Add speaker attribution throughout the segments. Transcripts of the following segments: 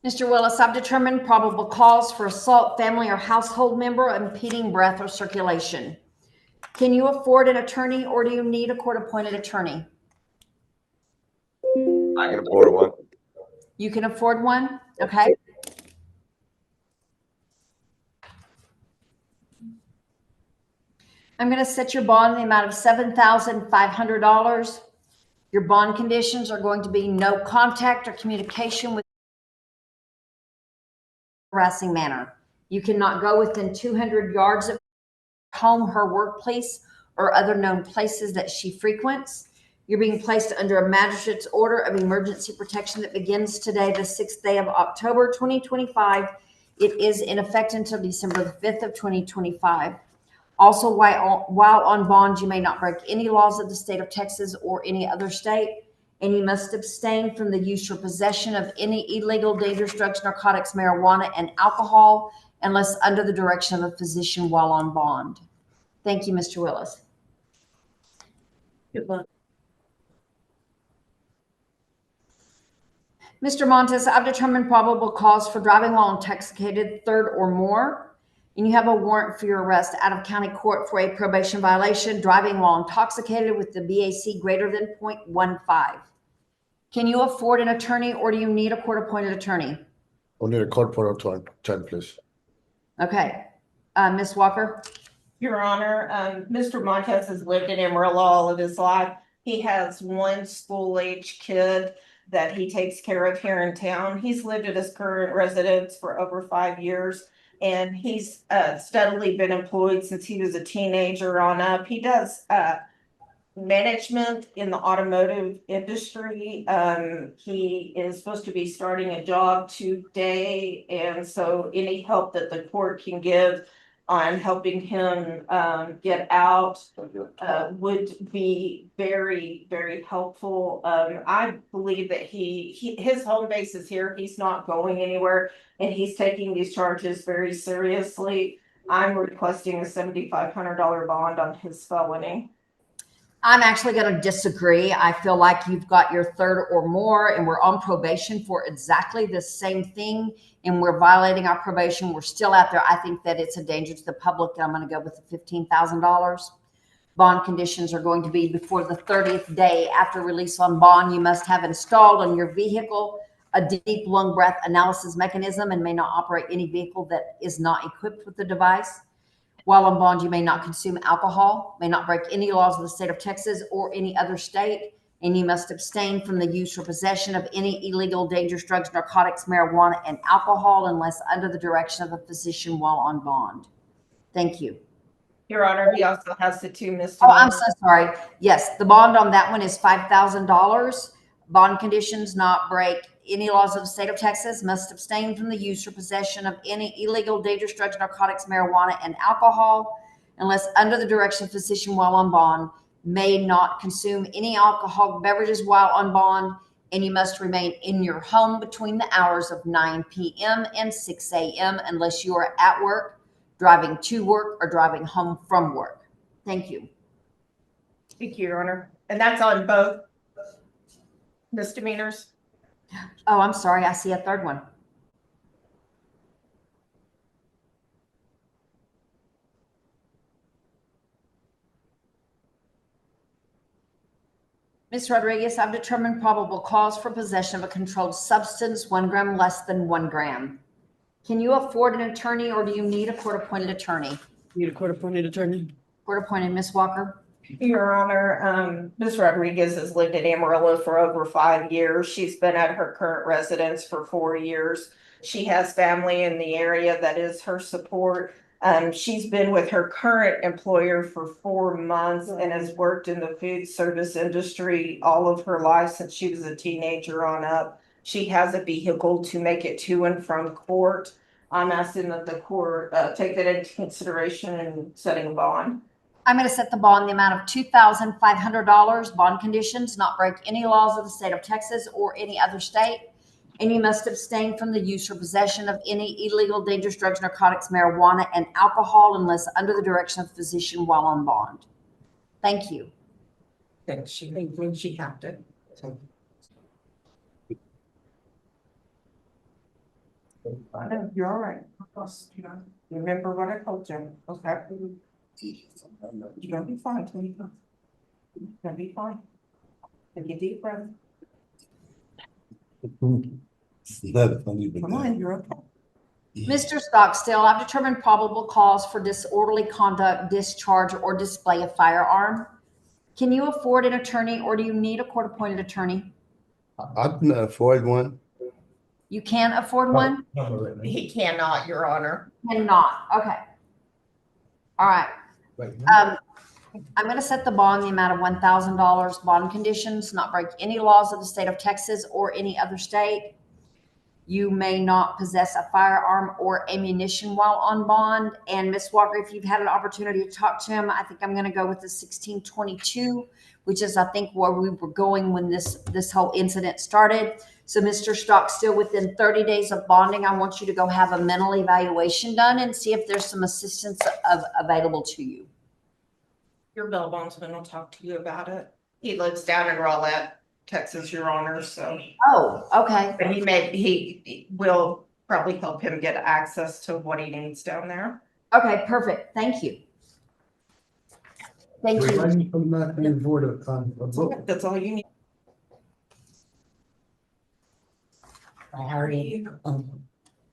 Speaker 1: Mr. Willis, I've determined probable cause for assault, family or household member, impeding breath or circulation. Can you afford an attorney or do you need a court-appointed attorney?
Speaker 2: I can afford one.
Speaker 1: You can afford one? Okay. I'm going to set your bond in the amount of $7,500. Your bond conditions are going to be no contact or communication with harassing manner. You cannot go within 200 yards of home, her workplace, or other known places that she frequents. You're being placed under a magistrate's order of emergency protection that begins today, the 6th day of October, 2025. It is in effect until December the 5th of 2025. Also, while on bond, you may not break any laws of the state of Texas or any other state, and you must abstain from the use or possession of any illegal, dangerous drugs, narcotics, marijuana, and alcohol unless under the direction of a physician while on bond. Thank you, Mr. Willis.
Speaker 3: Good luck.
Speaker 1: Mr. Montes, I've determined probable cause for driving while intoxicated, third or more, and you have a warrant for your arrest out of county court for a probation violation, driving while intoxicated with the BAC greater than 0.15. Can you afford an attorney or do you need a court-appointed attorney?
Speaker 4: I'll need a court-appointed attorney, please.
Speaker 1: Okay. Ms. Walker?
Speaker 3: Your Honor, Mr. Montes has lived in Amarillo all of his life. He has one school-age kid that he takes care of here in town. He's lived at his current residence for over 5 years, and he's steadily been employed since he was a teenager on up. He does management in the automotive industry. He is supposed to be starting a job today, and so any help that the court can give on helping him get out would be very, very helpful. I believe that his home base is here. He's not going anywhere, and he's taking these charges very seriously. I'm requesting a $7,500 bond on his felony.
Speaker 1: I'm actually going to disagree. I feel like you've got your third or more, and we're on probation for exactly the same thing, and we're violating our probation. We're still out there. I think that it's a danger to the public, and I'm going to go with the $15,000. Bond conditions are going to be before the 30th day after release on bond. You must have installed on your vehicle a deep lung breath analysis mechanism and may not operate any vehicle that is not equipped with the device. While on bond, you may not consume alcohol, may not break any laws of the state of Texas or any other state, and you must abstain from the use or possession of any illegal, dangerous drugs, narcotics, marijuana, and alcohol unless under the direction of a physician while on bond. Thank you.
Speaker 3: Your Honor, he also has the two misdemeanors.
Speaker 1: Oh, I'm so sorry. Yes, the bond on that one is $5,000. Bond conditions: not break any laws of the state of Texas, must abstain from the use or possession of any illegal, dangerous drugs, narcotics, marijuana, and alcohol, unless under the direction of physician while on bond, may not consume any alcoholic beverages while on bond, and you must remain in your home between the hours of 9 p.m. and 6 a.m. unless you are at work, driving to work, or driving home from work. Thank you.
Speaker 3: Thank you, Your Honor. And that's on both misdemeanors?
Speaker 1: Oh, I'm sorry. I see a third one. Ms. Rodriguez, I've determined probable cause for possession of a controlled substance, 1 gram less than 1 gram. Can you afford an attorney or do you need a court-appointed attorney?
Speaker 5: Need a court-appointed attorney.
Speaker 1: Court-appointed, Ms. Walker.
Speaker 3: Your Honor, Ms. Rodriguez has lived in Amarillo for over 5 years. She's been at her current residence for 4 years. She has family in the area that is her support. She's been with her current employer for 4 months and has worked in the food service industry all of her life since she was a teenager on up. She has a vehicle to make it to and from court. I'm asking that the court take that into consideration in setting a bond.
Speaker 1: I'm going to set the bond in the amount of $2,500. Bond conditions: not break any laws of the state of Texas or any other state, and you must abstain from the use or possession of any illegal, dangerous drugs, narcotics, marijuana, and alcohol unless under the direction of a physician while on bond. Thank you.
Speaker 3: She have to. I know, you're all right. Remember what I told you, okay? You're gonna be fine, Tony. You're gonna be fine. Take a deep breath. Come on, you're okay.
Speaker 1: Mr. Stockstill, I've determined probable cause for disorderly conduct, discharge, or display of firearm. Can you afford an attorney or do you need a court-appointed attorney?
Speaker 4: I can afford one.
Speaker 1: You can afford one?
Speaker 3: He cannot, Your Honor.
Speaker 1: Cannot. Okay. All right. I'm going to set the bond in the amount of $1,000. Bond conditions: not break any laws of the state of Texas or any other state. You may not possess a firearm or ammunition while on bond. And Ms. Walker, if you've had an opportunity to talk to him, I think I'm going to go with the 1622, which is, I think, where we were going when this whole incident started. So Mr. Stockstill, within 30 days of bonding, I want you to go have a mental evaluation done and see if there's some assistance available to you.
Speaker 3: Your bail bondsman will talk to you about it. He lives down in Rowlett, Texas, Your Honor, so.
Speaker 1: Oh, okay.
Speaker 3: But he will probably help him get access to what he needs down there.
Speaker 1: Okay, perfect. Thank you. Thank you.
Speaker 3: That's all you need.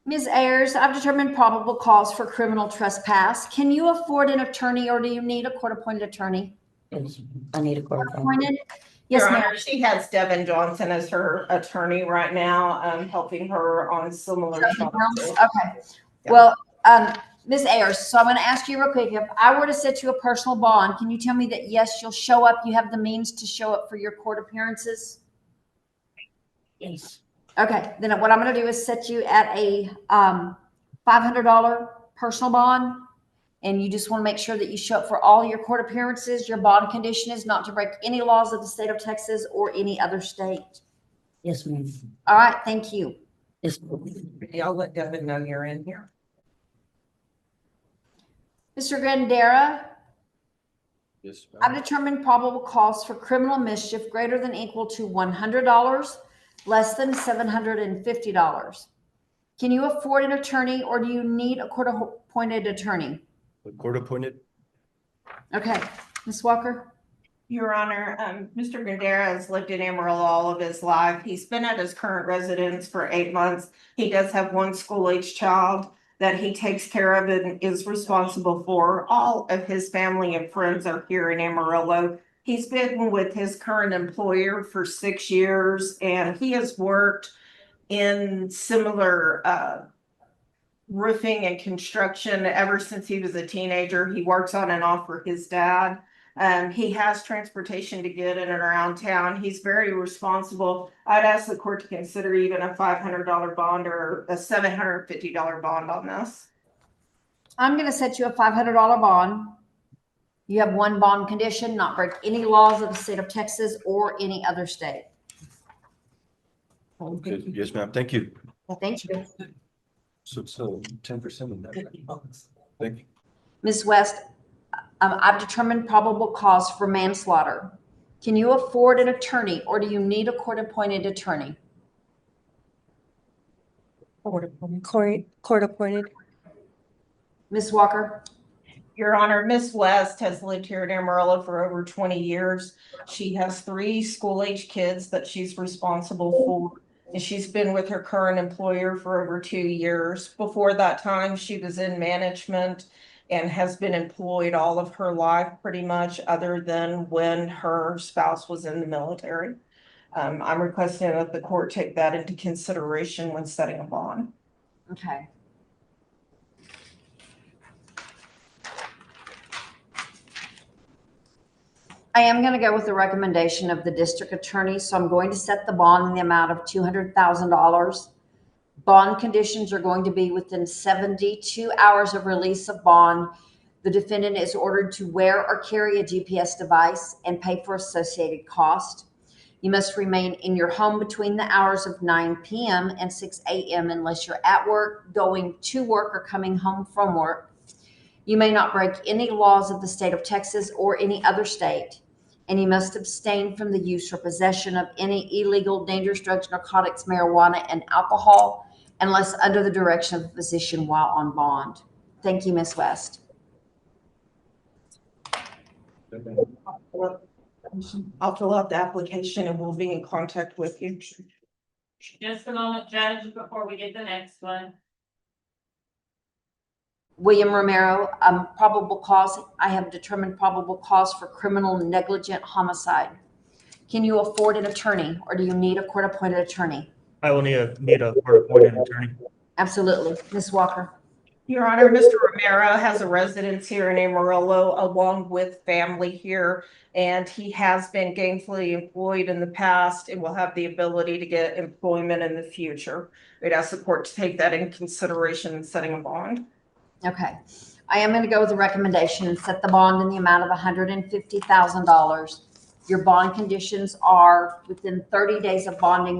Speaker 1: Ms. Ayers, I've determined probable cause for criminal trespass. Can you afford an attorney or do you need a court-appointed attorney?
Speaker 2: I need a court
Speaker 1: Appointed? Yes,
Speaker 3: Your
Speaker 1: ma'am.
Speaker 3: Honor, she has Devin Johnson as her attorney right now, helping her on similar charges.
Speaker 1: Okay.
Speaker 3: Yeah.
Speaker 1: Well, Ms. Ayers, so I'm going to ask you real quick. If I were to set you a personal bond, can you tell me that yes, you'll show up? You have the means to show up for your court appearances?
Speaker 2: Yes.
Speaker 1: Okay. Then what I'm going to do is set you at a $500 personal bond. And you just want to make sure that you show up for all your court appearances. Your bond condition is not to break any laws of the state of Texas or any other state.
Speaker 2: Yes, ma'am.
Speaker 1: All right. Thank you.
Speaker 2: Yes.
Speaker 3: I'll let Devin know you're in here.
Speaker 1: Mr. Gandara,
Speaker 4: Yes,
Speaker 1: I've determined probable cause for criminal mischief greater than equal to $100, less than $750. Can you afford an attorney or do you need a court-appointed attorney?
Speaker 6: Court appointed.
Speaker 1: Okay, Ms. Walker.
Speaker 3: Your Honor, Mr. Gandara has lived in Amarillo all of his life. He's been at his current residence for 8 months. He does have one school-age child that he takes care of and is responsible for. All of his family and friends are here in Amarillo. He's been with his current employer for 6 years, and he has worked in similar roofing and construction ever since he was a teenager. He works on and off for his dad. He has transportation to get in and around town. He's very responsible. I'd ask the court to consider even a $500 bond or a $750 bond on this.
Speaker 1: I'm going to set you a $500 bond. You have one bond condition: not break any laws of the state of Texas or any other state.
Speaker 6: Yes, ma'am. Thank you.
Speaker 1: Thank you.
Speaker 6: So 10% of that. Thank you.
Speaker 1: Ms. West, I've determined probable cause for manslaughter. Can you afford an attorney or do you need a court-appointed attorney?
Speaker 5: Court appointed.
Speaker 1: Ms. Walker?
Speaker 3: Your Honor, Miss West has lived here in Amarillo for over 20 years. She has 3 school-age kids that she's responsible for. And she's been with her current employer for over 2 years. Before that time, she was in management and has been employed all of her life pretty much, other than when her spouse was in the military. I'm requesting that the court take that into consideration when setting a bond.
Speaker 1: Okay. I am going to go with the recommendation of the district attorney, so I'm going to set the bond in the amount of $200,000. Bond conditions are going to be within 72 hours of release of bond. The defendant is ordered to wear or carry a GPS device and pay for associated cost. You must remain in your home between the hours of 9 p.m. and 6 a.m. unless you're at work, going to work, or coming home from work. You may not break any laws of the state of Texas or any other state. And you must abstain from the use or possession of any illegal, dangerous drugs, narcotics, marijuana, and alcohol. unless under the direction of the physician while on bond. Thank you, Ms. West.
Speaker 3: I'll fill out the application and we'll be in contact with you.
Speaker 7: Just a moment, Judge, before we get the next one.
Speaker 1: William Romero, probable cause. I have determined probable cause for criminal negligent homicide. Can you afford an attorney, or do you need a court-appointed attorney?
Speaker 5: I will need a court-appointed attorney.
Speaker 1: Absolutely. Ms. Walker.
Speaker 3: Your Honor, Mr. Romero has a residence here in Amarillo along with family here, and he has been gainfully employed in the past and will have the ability to get employment in the future. We'd ask the court to take that in consideration in setting a bond.
Speaker 1: Okay. I am going to go with the recommendation and set the bond in the amount of $150,000. Your bond conditions are within 30 days of bonding.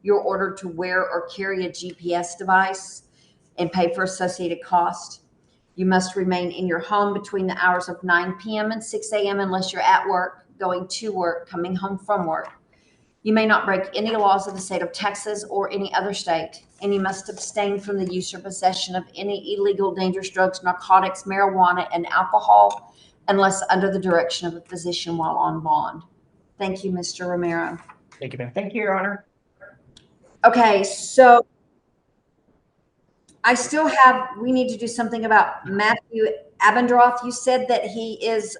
Speaker 1: You're ordered to wear or carry a GPS device and pay for associated cost. You must remain in your home between the hours of 9 p.m. and 6 a.m. unless you're at work, going to work, coming home from work. You may not break any laws of the state of Texas or any other state, and you must abstain from the use or possession of any illegal, dangerous drugs, narcotics, marijuana, and alcohol unless under the direction of a physician while on bond. Thank you, Mr. Romero.
Speaker 5: Thank you, ma'am.
Speaker 3: Thank you, Your Honor.
Speaker 1: Okay, so I still have, we need to do something about Matthew Abundroth. You said that he is